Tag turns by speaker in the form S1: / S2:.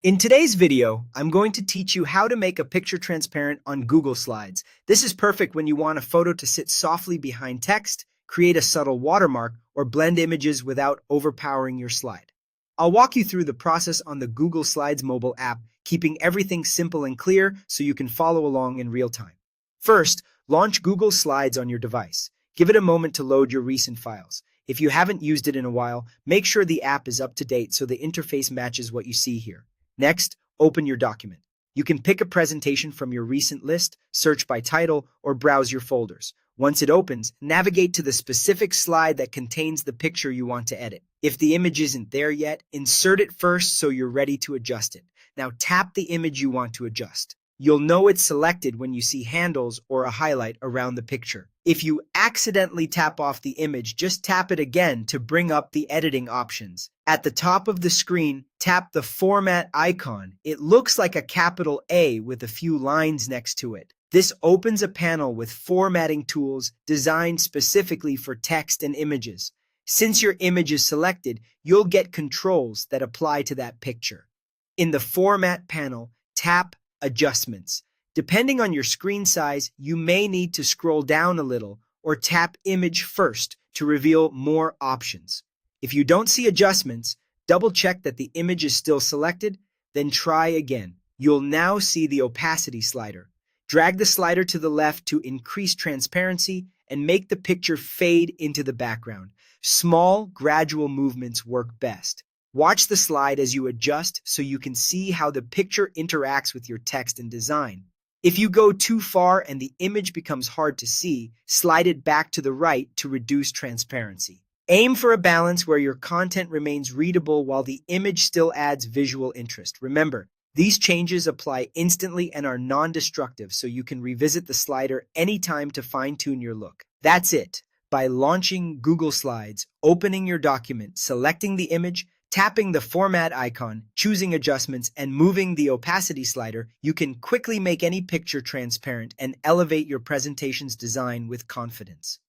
S1: In today's video, I'm going to teach you how to make a picture transparent on Google Slides. This is perfect when you want a photo to sit softly behind text, create a subtle watermark, or blend images without overpowering your slide. I'll walk you through the process on the Google Slides mobile app, keeping everything simple and clear so you can follow along in real time. First, launch Google Slides on your device. Give it a moment to load your recent files. If you haven't used it in a while, make sure the app is up to date so the interface matches what you see here. Next, open your document. You can pick a presentation from your recent list, search by title, or browse your folders. Once it opens, navigate to the specific slide that contains the picture you want to edit. If the image isn't there yet, insert it first so you're ready to adjust it. Now tap the image you want to adjust. You'll know it's selected when you see handles or a highlight around the picture. If you accidentally tap off the image, just tap it again to bring up the editing options. At the top of the screen, tap the format icon. It looks like a capital A with a few lines next to it. This opens a panel with formatting tools designed specifically for text and images. Since your image is selected, you'll get controls that apply to that picture. In the Format panel, tap Adjustments. Depending on your screen size, you may need to scroll down a little or tap Image first to reveal more options. If you don't see adjustments, double-check that the image is still selected, then try again. You'll now see the opacity slider. Drag the slider to the left to increase transparency and make the picture fade into the background. Small, gradual movements work best. Watch the slide as you adjust so you can see how the picture interacts with your text and design. If you go too far and the image becomes hard to see, slide it back to the right to reduce transparency. Aim for a balance where your content remains readable while the image still adds visual interest. Remember, these changes apply instantly and are non-destructive, so you can revisit the slider anytime to fine-tune your look. That's it. By launching Google Slides, opening your document, selecting the image, tapping the format icon, choosing adjustments, and moving the opacity slider, you can quickly make any picture transparent and elevate your presentation's design with confidence.